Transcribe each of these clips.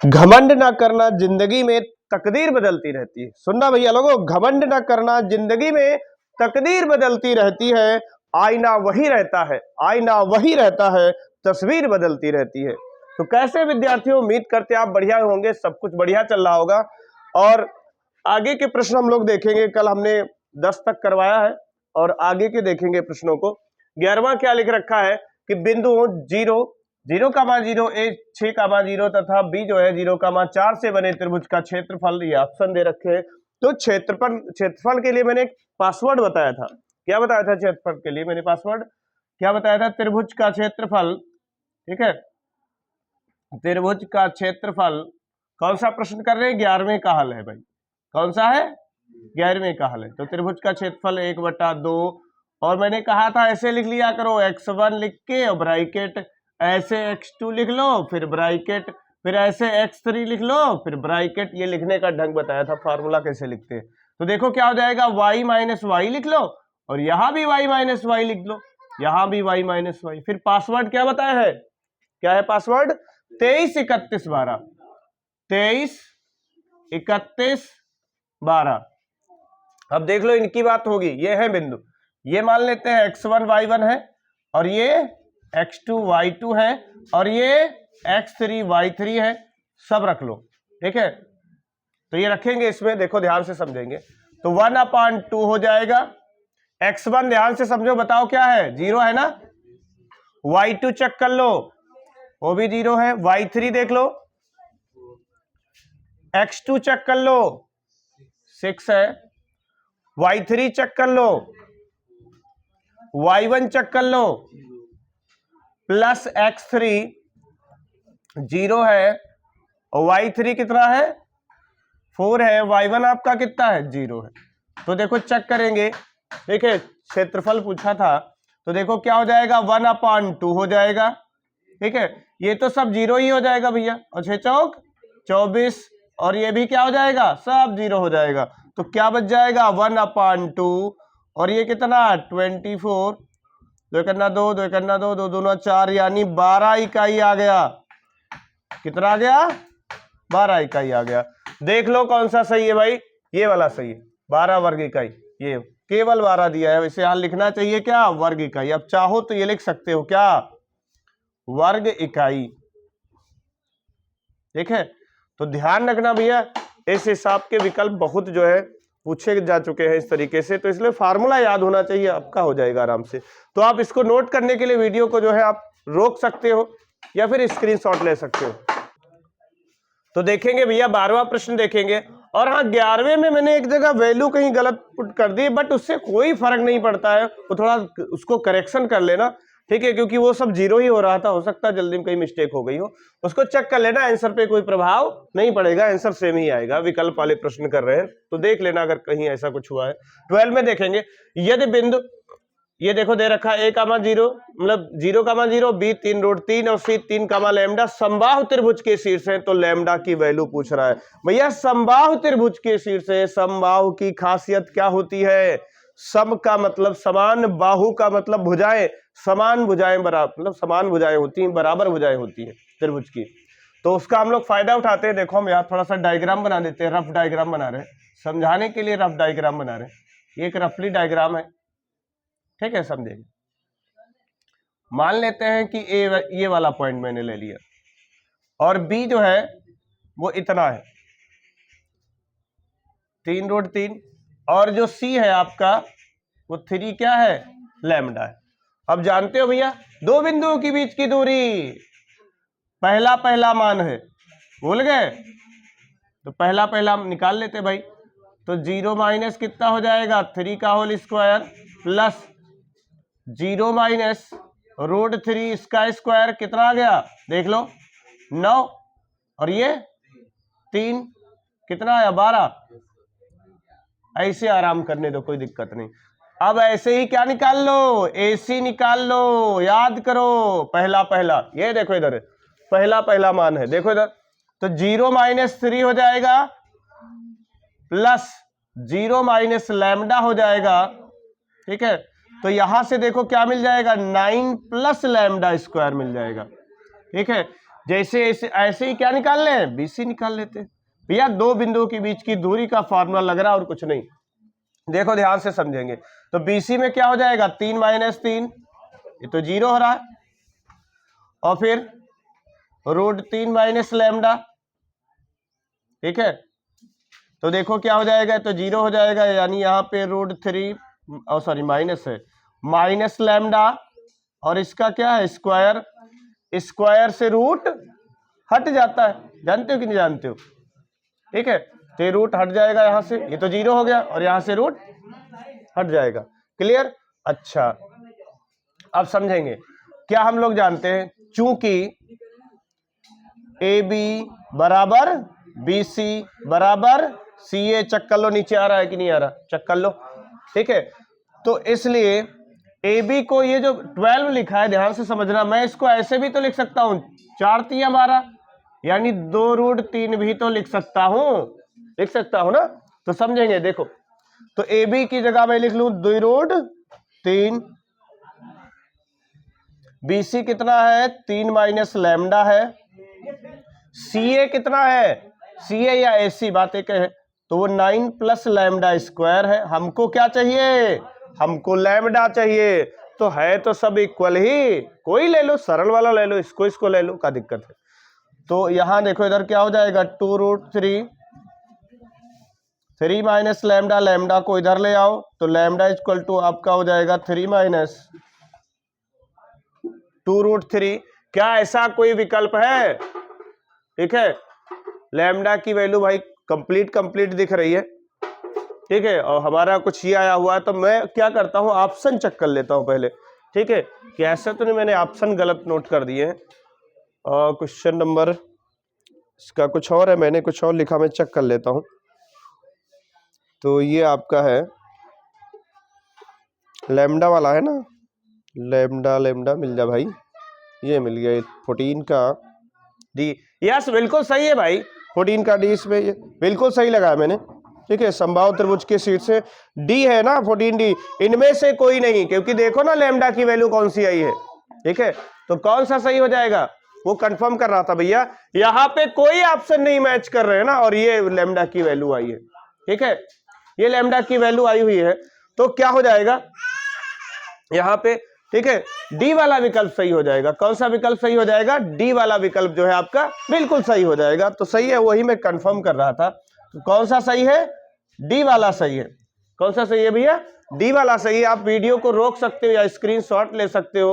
घमंड ना करना, जिंदगी में तकदीर बदलती रहती है। सुनना भैया लोगों, घमंड ना करना, जिंदगी में तकदीर बदलती रहती है। आईना वही रहता है, आईना वही रहता है, तस्वीर बदलती रहती है। तो कैसे विद्यार्थियों, उम्मीद करते हैं आप बढ़िया होंगे, सब कुछ बढ़िया चल रहा होगा। और आगे के प्रश्न हम लोग देखेंगे। कल हमने 10 तक करवाया है और आगे के देखेंगे प्रश्नों को। 11वां क्या लिख रखा है कि बिंदुओं 0, 0,0, A 6,0 तथा B जो है 0,4 से बने त्रिभुज का क्षेत्रफल, ये ऑप्शन दे रखे हैं। तो क्षेत्रफल के लिए मैंने एक पासवर्ड बताया था। क्या बताया था क्षेत्रफल के लिए? मैंने पासवर्ड क्या बताया था? त्रिभुज का क्षेत्रफल, ठीक है, त्रिभुज का क्षेत्रफल। कौन सा प्रश्न कर रहे हैं? 11वें का हल है भाई। कौन सा है? 11वें का हल है। तो त्रिभुज का क्षेत्रफल 1/2, और मैंने कहा था ऐसे लिख लिया करो, x1 लिख के और ब्रैकेट, ऐसे x2 लिख लो, फिर ब्रैकेट, फिर ऐसे x3 लिख लो, फिर ब्रैकेट। ये लिखने का ढंग बताया था, फार्मूला कैसे लिखते हैं। तो देखो क्या हो जाएगा, y माइनस वाई लिख लो, और यहां भी y माइनस वाई लिख लो, यहां भी y माइनस वाई। फिर पासवर्ड क्या बताया है? क्या है पासवर्ड? 23 31 12, 23 31 12। अब देख लो, इनकी बात होगी। ये है बिंदु, ये मान लेते हैं x1 y1 है, और ये x2 y2 है, और ये x3 y3 है। सब रख लो, ठीक है। तो ये रखेंगे इसमें, देखो ध्यान से समझेंगे। तो 1/2 हो जाएगा। x1 ध्यान से समझो, बताओ क्या है? 0 है ना। y2 चेक कर लो, वो भी 0 है। y3 देख लो, x2 चेक कर लो, 6 है। y3 चेक कर लो, y1 चेक कर लो, प्लस x3 0 है, और y3 कितना है? 4 है। y1 आपका कितना है? 0 है। तो देखो चेक करेंगे, देखिए क्षेत्रफल पूछा था, तो देखो क्या हो जाएगा, 1/2 हो जाएगा, ठीक है। ये तो सब 0 ही हो जाएगा भैया, और 6 चौक 24, और ये भी क्या हो जाएगा? सब 0 हो जाएगा। तो क्या बच जाएगा? 1/2, और ये कितना? 24, 2 करना 2, 2 करना 2, 2 दूना 4, यानी 12 इकाई आ गया। कितना आ गया? 12 इकाई आ गया। देख लो कौन सा सही है भाई, ये वाला सही है, 12 वर्ग इकाई। ये केवल 12 दिया है, वैसे यहां लिखना चाहिए क्या? वर्ग इकाई। अब चाहो तो ये लिख सकते हो क्या? वर्ग इकाई, ठीक है। तो ध्यान रखना भैया, इस हिसाब के विकल्प बहुत जो है पूछे जा चुके हैं इस तरीके से, तो इसलिए फार्मूला याद होना चाहिए, आपका हो जाएगा आराम से। तो आप इसको नोट करने के लिए वीडियो को जो है आप रोक सकते हो, या फिर स्क्रीनशॉट ले सकते हो। तो देखेंगे भैया 12वां प्रश्न देखेंगे। और हाँ, 11वें में मैंने एक जगह वैल्यू कहीं गलत पुट कर दी, बट उससे कोई फर्क नहीं पड़ता है, वो थोड़ा उसको करेक्शन कर लेना, ठीक है, क्योंकि वो सब 0 ही हो रहा था, हो सकता है जल्दी में कहीं मिस्टेक हो गई हो, उसको चेक कर लेना। आंसर पे कोई प्रभाव नहीं पड़ेगा, आंसर सेम ही आएगा। विकल्प वाले प्रश्न कर रहे हैं तो देख लेना अगर कहीं ऐसा कुछ हुआ है। 12 में देखेंगे, यदि बिंदु, ये देखो दे रखा है a,0 मतलब 0,0, b 3√3 और c 3, समबाहु त्रिभुज के शीर्ष है, तो लैम्डा की वैल्यू पूछ रहा है भैया। समबाहु त्रिभुज के शीर्ष है, समबाहु की खासियत क्या होती है? सम का मतलब समान, बाहु का मतलब भुजाएं, समान भुजाएं बराबर, मतलब समान भुजाएं होती हैं, बराबर भुजाएं होती हैं त्रिभुज की। तो उसका हम लोग फायदा उठाते हैं। देखो हम यहाँ थोड़ा सा डायग्राम बना देते हैं, रफ डायग्राम बना रहे हैं, समझाने के लिए रफ डायग्राम बना रहे हैं। एक रफली डायग्राम है, ठीक है, समझेंगे। मान लेते हैं कि ये वाला पॉइंट मैंने ले लिया, और बी जो है वो इतना है, 3√3, और जो सी है आपका वो 3 क्या है? लैम्डा है। अब जानते हो भैया, दो बिंदुओं के बीच की दूरी पहला मान है, भूल गए? तो पहला निकाल लेते भाई। तो 0 माइनस कितना हो जाएगा? 3 का होल स्क्वायर, प्लस 0 माइनस √3 इसका स्क्वायर, कितना आ गया? देख लो 9, और ये 3, कितना आया? 12। ऐसे आराम करने दो, कोई दिक्कत नहीं। अब ऐसे ही क्या निकाल लो? AC निकाल लो, याद करो पहला, ये देखो इधर पहला मान है, देखो इधर। तो 0 माइनस 3 हो जाएगा, प्लस 0 माइनस लैम्डा हो जाएगा, ठीक है। तो यहां से देखो क्या मिल जाएगा? 9 प्लस लैम्डा स्क्वायर मिल जाएगा, ठीक है। जैसे ऐसे ही क्या निकाल लें, BC निकाल लेते हैं भैया। दो बिंदुओं के बीच की दूरी का फॉर्मूला लग रहा है और कुछ नहीं। देखो ध्यान से समझेंगे तो BC में क्या हो जाएगा, 3 - 3, ये तो 0 हो रहा है, और फिर √3 - लैम्डा, ठीक है। तो देखो क्या हो जाएगा, तो 0 हो जाएगा, यानी यहाँ पे √3 सॉरी माइनस है, माइनस लैम्डा, और इसका क्या है स्क्वायर, स्क्वायर से रूट हट जाता है, जानते हो कि नहीं जानते हो, ठीक है। तो रूट हट जाएगा यहाँ से, ये तो 0 हो गया, और यहाँ से रूट हट जाएगा। क्लियर? अच्छा, अब समझेंगे क्या हम लोग जानते हैं, चूंकि AB बराबर BC बराबर CA, चेक कर लो नीचे आ रहा है कि नहीं आ रहा, चेक कर लो, ठीक है। तो इसलिए AB को ये जो 12 लिखा है, ध्यान से समझना, मैं इसको ऐसे भी तो लिख सकता हूं 4 × 3 = 12, यानी 2√3 भी तो लिख सकता हूं ना। तो समझेंगे, देखो तो AB की जगह मैं लिख लूं 2√3, BC कितना है 3 - लैम्डा है, CA कितना है, CA या AC बात एक है, तो वो 9 + लैम्डा स्क्वायर है। हमको क्या चाहिए, हमको लैम्डा चाहिए, तो है तो सब इक्वल ही, कोई ले लो, सरल वाला ले लो, इसको ले लो, क्या दिक्कत है। तो यहां देखो इधर क्या हो जाएगा 2√3, 3 - लैम्डा, लैम्डा को इधर ले आओ, तो लैम्डा = आपका हो जाएगा 3 - 2√3। क्या ऐसा कोई विकल्प है, ठीक है। लैम्डा की वैल्यू भाई कंप्लीट दिख रही है, ठीक है, और हमारा कुछ ये आया हुआ है, तो मैं क्या करता हूं ऑप्शन चेक कर लेता हूं पहले, ठीक है, कि ऐसा तो नहीं मैंने ऑप्शन गलत नोट कर दिए हैं। क्वेश्चन नंबर इसका कुछ और है, मैंने कुछ और लिखा, मैं चेक कर लेता हूं। तो ये आपका है लैम्डा वाला है ना, लैम्डा मिल जा भाई, ये मिल गया 14 का डी, यस बिल्कुल सही है भाई, 14 का डी इसमें ये बिल्कुल सही लगाया मैंने, ठीक है। संभाव त्रिभुज के शीर्ष से डी है ना, 14D, इनमें से कोई नहीं, क्योंकि देखो ना लैम्डा की वैल्यू कौन सी आई है, ठीक है। तो कौन सा सही हो जाएगा, वो कंफर्म कर रहा था भैया, यहाँ पे कोई ऑप्शन नहीं मैच कर रहे हैं ना, और ये लैम्डा की वैल्यू आई है, ठीक है, ये लैम्डा की वैल्यू आई हुई है, तो क्या हो जाएगा यहाँ पे, ठीक है, डी वाला विकल्प सही हो जाएगा। कौन सा विकल्प सही हो जाएगा, डी वाला विकल्प जो है आपका बिल्कुल सही हो जाएगा। तो सही है, वही मैं कंफर्म कर रहा था। तो कौन सा सही है, डी वाला सही है। कौन सा सही है भैया, डी वाला सही है। आप वीडियो को रोक सकते हो या स्क्रीनशॉट ले सकते हो,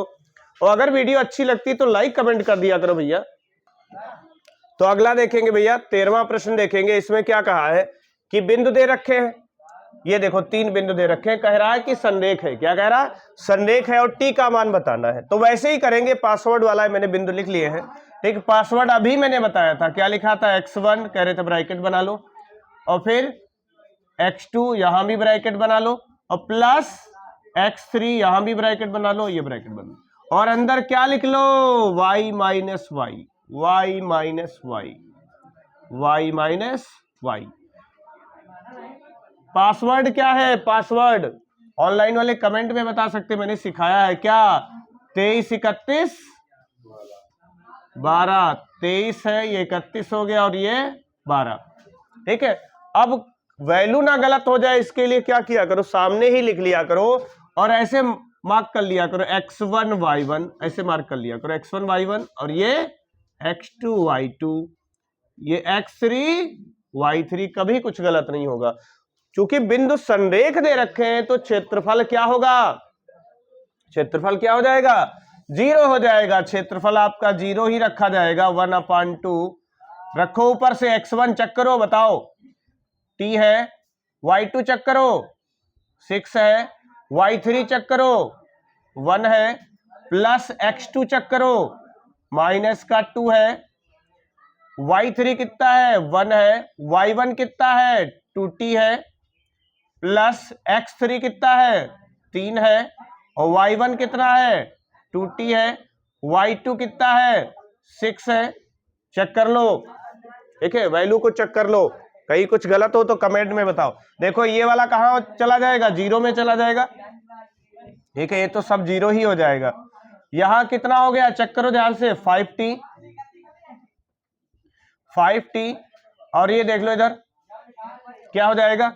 और अगर वीडियो अच्छी लगती है तो लाइक कमेंट कर दिया करो भैया। तो अगला देखेंगे भैया, 13वां प्रश्न देखेंगे। इसमें क्या कहा है कि बिंदु दे रखे हैं, ये देखो 3 बिंदु दे रखे हैं, कह रहा है कि संरेख है, क्या कह रहा है, संरेख है, और टी का मान बताना है। तो वैसे ही करेंगे, पासवर्ड वाला है, मैंने बिंदु लिख लिए हैं, ठीक। पासवर्ड अभी मैंने बताया था, क्या लिखा था, x1 कह रहे थे ब्रैकेट बना लो, और फिर x2 यहां भी ब्रैकेट बना लो, और प्लस x3 यहां भी ब्रैकेट बना लो, ये ब्रैकेट बना लो, और अंदर क्या लिख लो, y - y। पासवर्ड क्या है, पासवर्ड ऑनलाइन वाले कमेंट में बता सकते, मैंने सिखाया है क्या, 23 31 12, 23 है, ये 31 हो गया, और ये 12, ठीक है। अब वैल्यू ना गलत हो जाए, इसके लिए क्या किया करो, सामने ही लिख लिया करो, और ऐसे मार्क कर लिया करो, x1 y1, ऐसे मार्क कर लिया करो, x1 y1, और ये x2 y2, ये x3 y3, कभी कुछ गलत नहीं होगा। चूंकि बिंदु संरेख दे रखे हैं, तो क्षेत्रफल क्या होगा, क्षेत्रफल क्या हो जाएगा, 0 हो जाएगा। क्षेत्रफल आपका 0 ही रखा जाएगा, 1/2 रखो। ऊपर से x1 चेक करो, बताओ, t है, y2 चेक करो, 6 है, y3 चेक करो, 1 है, प्लस x2 चेक करो, -2 है, y3 कितना है, 1 है, y1 कितना है, 2t है, प्लस x3 कितना है, 3 है, और y1 कितना है, 2t है, y2 कितना है, 6 है। चेक कर लो, ठीक है, वैल्यू को चेक कर लो, कहीं कुछ गलत हो तो कमेंट में बताओ। देखो ये वाला कहां चला जाएगा, 0 में चला जाएगा, ठीक है, ये तो सब 0 ही हो जाएगा। यहां कितना हो गया, चेक करो ध्यान से, 5t, 5t, और ये देख लो इधर क्या हो जाएगा,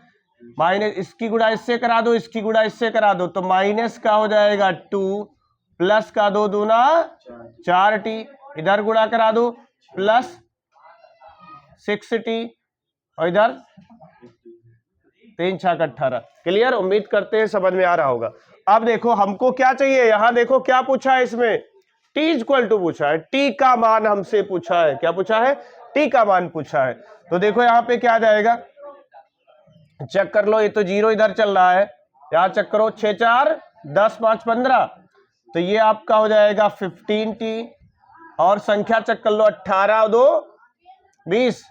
माइनस, इसकी गुणा इससे करा दो, इसकी गुणा इससे करा दो, तो माइनस का हो जाएगा 2, प्लस का 2 दूना 4t, इधर गुणा करा दो प्लस 6t, और इधर 3 6 18। क्लियर, उम्मीद करते हैं समझ में आ रहा होगा। अब देखो हमको क्या चाहिए, यहां देखो क्या पूछा है इसमें, t इक्वल टू पूछा है, t का मान हमसे पूछा है, क्या पूछा है, t का मान पूछा है। तो देखो यहाँ पे क्या आ जाएगा, चेक कर लो, ये तो 0 इधर चल रहा है, यहां चेक करो, 6 4 10 5 15, तो ये आपका हो जाएगा 15t, और संख्या चेक कर लो, 18 और 2 20,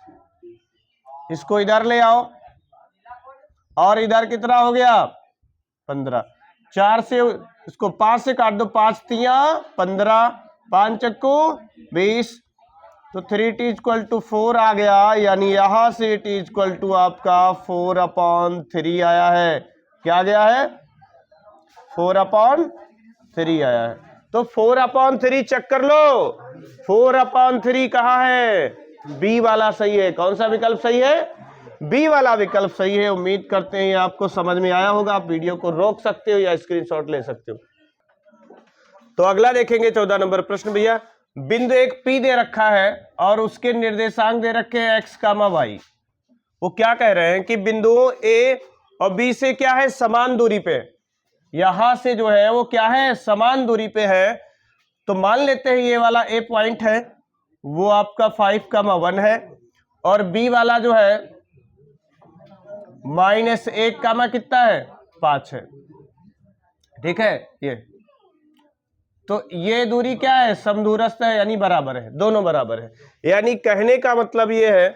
इसको इधर ले आओ, और इधर कितना हो गया 15, 4 से इसको 5 से काट दो, 5 तिया 15, 5 चक्कू 20, तो 3t इक्वल टू 4 आ गया, यानी यहां से t इक्वल टू आपका 4/3 आया है। क्या आ गया है, 4/3 आया है। तो 4/3 चेक कर लो, 4/3 कहाँ है, बी वाला सही है। कौन सा विकल्प सही है, बी वाला विकल्प सही है। उम्मीद करते हैं आपको समझ में आया होगा। आप वीडियो को रोक सकते हो या स्क्रीनशॉट ले सकते हो। तो अगला देखेंगे 14 नंबर प्रश्न भैया, बिंदु एक P दे रखा है और उसके निर्देशांक दे रखे हैं x, y। वो क्या कह रहे हैं कि बिंदुओं A और B से क्या है, समान दूरी पे, यहां से जो है वो क्या है, समान दूरी पे है। तो मान लेते हैं ये वाला A पॉइंट है वो आपका 5, 1 है, और B वाला जो है -1, कितना है, 5 है। ठीक है, ये तो ये दूरी क्या है, समदूरस्थ है, यानी बराबर है, दोनों बराबर है। यानी कहने का मतलब ये है,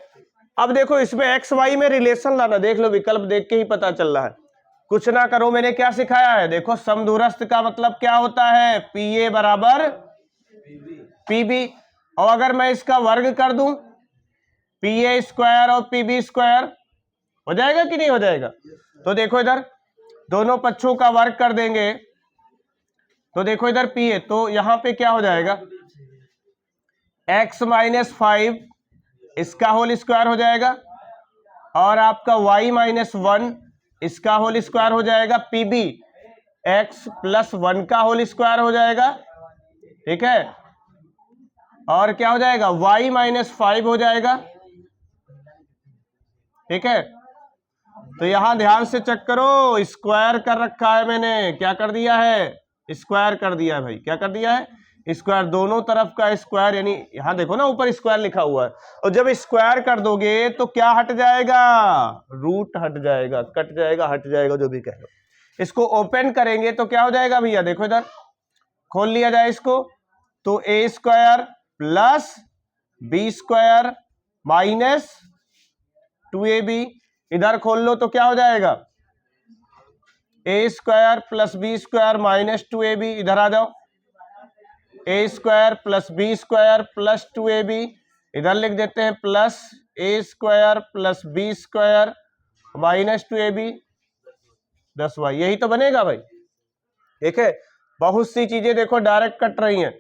अब देखो इसमें एक्स वाई में रिलेशन लाना, देख लो विकल्प देख के ही पता चल रहा है। कुछ ना करो, मैंने क्या सिखाया है, देखो समदूरस्थ का मतलब क्या होता है, पी ए बराबर पी बी, और अगर मैं इसका वर्ग कर दूं, पी ए स्क्वायर और पी बी स्क्वायर, हो जाएगा कि नहीं हो जाएगा। तो देखो इधर दोनों पक्षों का वर्ग कर देंगे, तो देखो इधर पी ए, तो यहां पे क्या हो जाएगा, x -5 इसका होल स्क्वायर हो जाएगा, और आपका y -1 इसका होल स्क्वायर हो जाएगा, पीबी x + 1 का होल स्क्वायर हो जाएगा। ठीक है, और क्या हो जाएगा, y -5 हो जाएगा। ठीक है, तो यहां ध्यान से चेक करो, स्क्वायर कर रखा है मैंने, क्या कर दिया है, स्क्वायर कर दिया है भाई, क्या कर दिया है, स्क्वायर, दोनों तरफ का स्क्वायर, यानी यहां देखो ना ऊपर स्क्वायर लिखा हुआ है, और जब स्क्वायर कर दोगे तो क्या हट जाएगा, रूट हट जाएगा, कट जाएगा, हट जाएगा, जो भी कह लो। इसको ओपन करेंगे तो क्या हो जाएगा भैया, देखो इधर खोल लिया जाए इसको, तो a² + b² -2ab, इधर खोल लो तो क्या हो जाएगा, a² + b² -2ab, इधर आ जाओ, a² + b² + 2ab, इधर लिख देते हैं plus a² + b² -2ab 10y, यही तो बनेगा भाई। ठीक है, बहुत सी चीजें देखो डायरेक्ट कट रही हैं,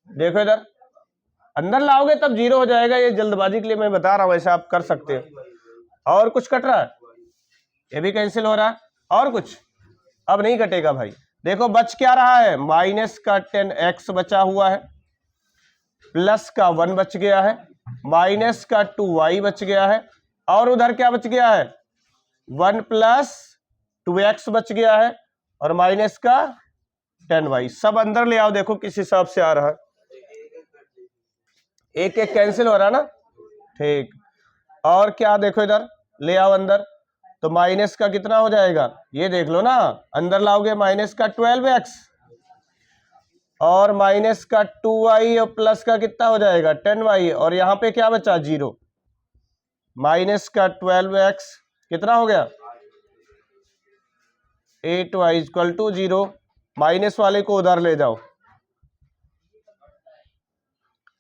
देखो इधर अंदर लाओगे तब 0 हो जाएगा, ये जल्दबाजी के लिए मैं बता रहा हूं, ऐसा आप कर सकते हो। और कुछ कट रहा है, ये भी कैंसिल हो रहा है, और कुछ अब नहीं कटेगा भाई। देखो बच क्या रहा है, -10x बचा हुआ है, +1 बच गया है, -2y बच गया है, और उधर क्या बच गया है, 1 + 2x बच गया है, और -10y। सब अंदर ले आओ, देखो किस हिसाब से आ रहा है, एक एक कैंसिल हो रहा है ना। ठीक, और क्या देखो इधर ले आओ अंदर, तो माइनस का कितना हो जाएगा, ये देख लो ना, अंदर लाओगे -12x, और -2y, और प्लस का कितना हो जाएगा 10y, और यहां पे क्या बचा 0, -12x कितना हो गया 8y = 0, माइनस वाले को उधर ले जाओ,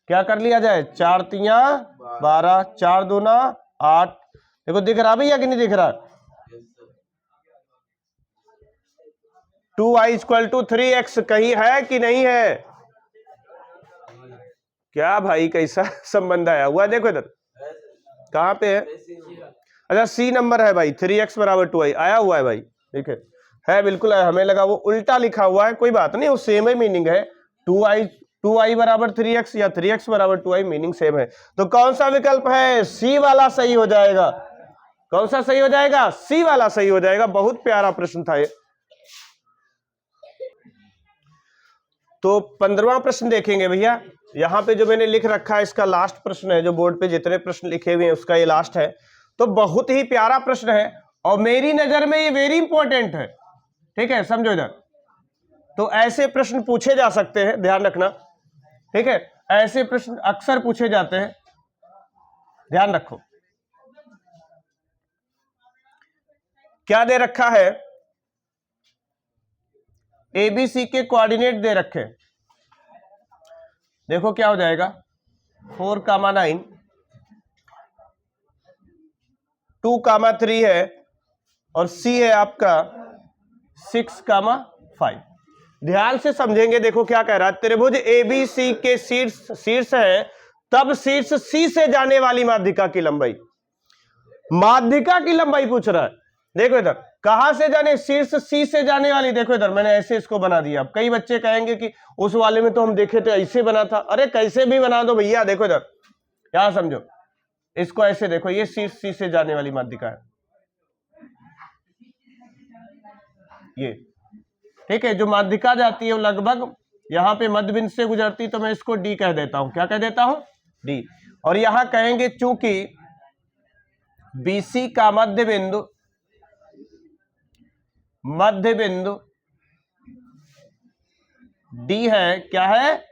क्या कर लिया जाए, 4 तिया 12, 4 दूना 8, देखो दिख रहा भैया कि नहीं दिख रहा, 2y = 3x कहीं है कि नहीं है, क्या भाई कैसा संबंध आया हुआ, देखो इधर कहाँ पे है, अच्छा सी नंबर है भाई, 3x बराबर 2i आया हुआ है भाई, ठीक है बिल्कुल है, हमें लगा वो उल्टा लिखा हुआ है, कोई बात नहीं, वो सेम ही मीनिंग है, 2i बराबर 3x या 3x बराबर 2i मीनिंग सेम है। तो कौन सा विकल्प है, सी वाला सही हो जाएगा, कौन सा सही हो जाएगा, सी वाला सही हो जाएगा। बहुत प्यारा प्रश्न था ये। तो 15वां प्रश्न देखेंगे भैया, यहां पे जो मैंने लिख रखा है इसका लास्ट प्रश्न है, जो बोर्ड पे जितने प्रश्न लिखे हुए हैं उसका ये लास्ट है। तो बहुत ही प्यारा प्रश्न है और मेरी नजर में ये वेरी इंपॉर्टेंट है, ठीक है, समझो इधर। तो ऐसे प्रश्न पूछे जा सकते हैं, ध्यान रखना, ठीक है, ऐसे प्रश्न अक्सर पूछे जाते हैं, ध्यान रखो। क्या दे रखा है, एबीसी के कोऑर्डिनेट दे रखे, देखो क्या हो जाएगा, 4,9 2,3 है और सी है आपका 6,5। ध्यान से समझेंगे, देखो क्या कह रहा है, त्रिभुज एबीसी के शीर्ष है, तब शीर्ष सी से जाने वाली माध्यिका की लंबाई, माध्यिका की लंबाई पूछ रहा है। देखो इधर कहां से जाने, शीर्ष सी से जाने वाली, देखो इधर मैंने ऐसे इसको बना दिया। अब कई बच्चे कहेंगे कि उस वाले में तो हम देखे थे ऐसे बना था, अरे कैसे भी बना दो भैया, देखो इधर यहां समझो, इसको ऐसे देखो, ये शीर्ष सी से जाने वाली माध्यिका है ये, ठीक है, जो माध्यिका जाती है वो लगभग यहां पे मध्य बिंदु से गुजरती, तो मैं इसको डी कह देता हूं, क्या कह देता हूं, डी। और यहां कहेंगे चूंकि बीसी का मध्य बिंदु डी है, क्या है,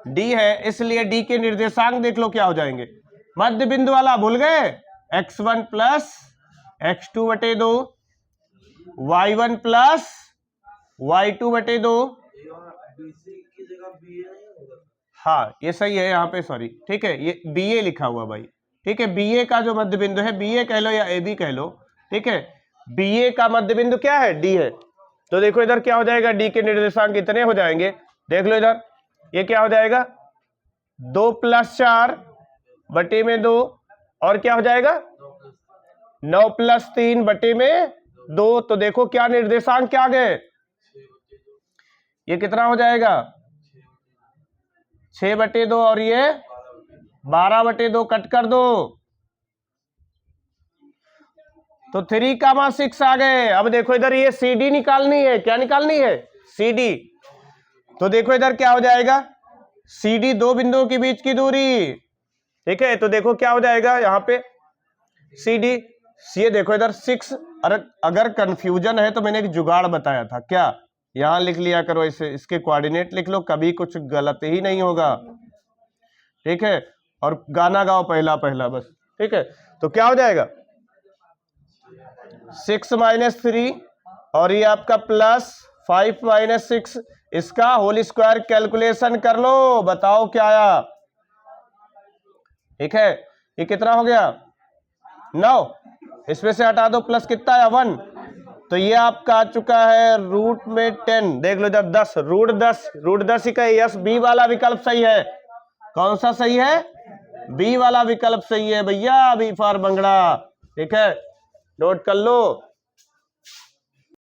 डी है, इसलिए डी के निर्देशांक देख लो क्या हो जाएंगे, मध्य बिंदु वाला भूल गए, x1 plus x2/2, y1 plus y2/2, हाँ ये सही है यहाँ पे, सॉरी, ठीक है, ये बी ए लिखा हुआ भाई, ठीक है, बी ए का जो मध्य बिंदु है, बी ए कह लो या ए बी कह लो, ठीक है, बी ए का मध्य बिंदु क्या है, डी है। तो देखो इधर क्या हो जाएगा, डी के निर्देशांक कितने हो जाएंगे, देख लो इधर, ये क्या हो जाएगा, 2 + 4 बटे में 2, और क्या हो जाएगा 9 + 3 बटे में 2। तो देखो क्या निर्देशांक क्या आ गए, ये कितना हो जाएगा 6/2 और ये 12/2, कट कर दो, तो 3,6 आ गए। अब देखो इधर ये सी डी निकालनी है, क्या निकालनी है, सी डी। तो देखो इधर क्या हो जाएगा, सी डी दो बिंदुओं के बीच की दूरी, ठीक है, तो देखो क्या हो जाएगा यहाँ पे सी डी, ये देखो इधर 6। अगर कंफ्यूजन है तो मैंने एक जुगाड़ बताया था, क्या, यहां लिख लिया करो, इसे, इसके कोऑर्डिनेट लिख लो, कभी कुछ गलत ही नहीं होगा, ठीक है, और गाना गाओ पहला पहला बस, ठीक है। तो क्या हो जाएगा 6 - 3 और ये आपका +5 - 6, इसका होल स्क्वायर कैलकुलेशन कर लो, बताओ क्या आया, ठीक है, ये कितना हो गया 9, इसमें से हटा दो, प्लस कितना आया 1, तो ये आपका आ चुका है √10, देख लो इधर 10, √10 ही कहे, यस बी वाला विकल्प सही है। कौन सा सही है, बी वाला विकल्प सही है भैया, बी फॉर बंगड़ा, ठीक है, नोट कर लो।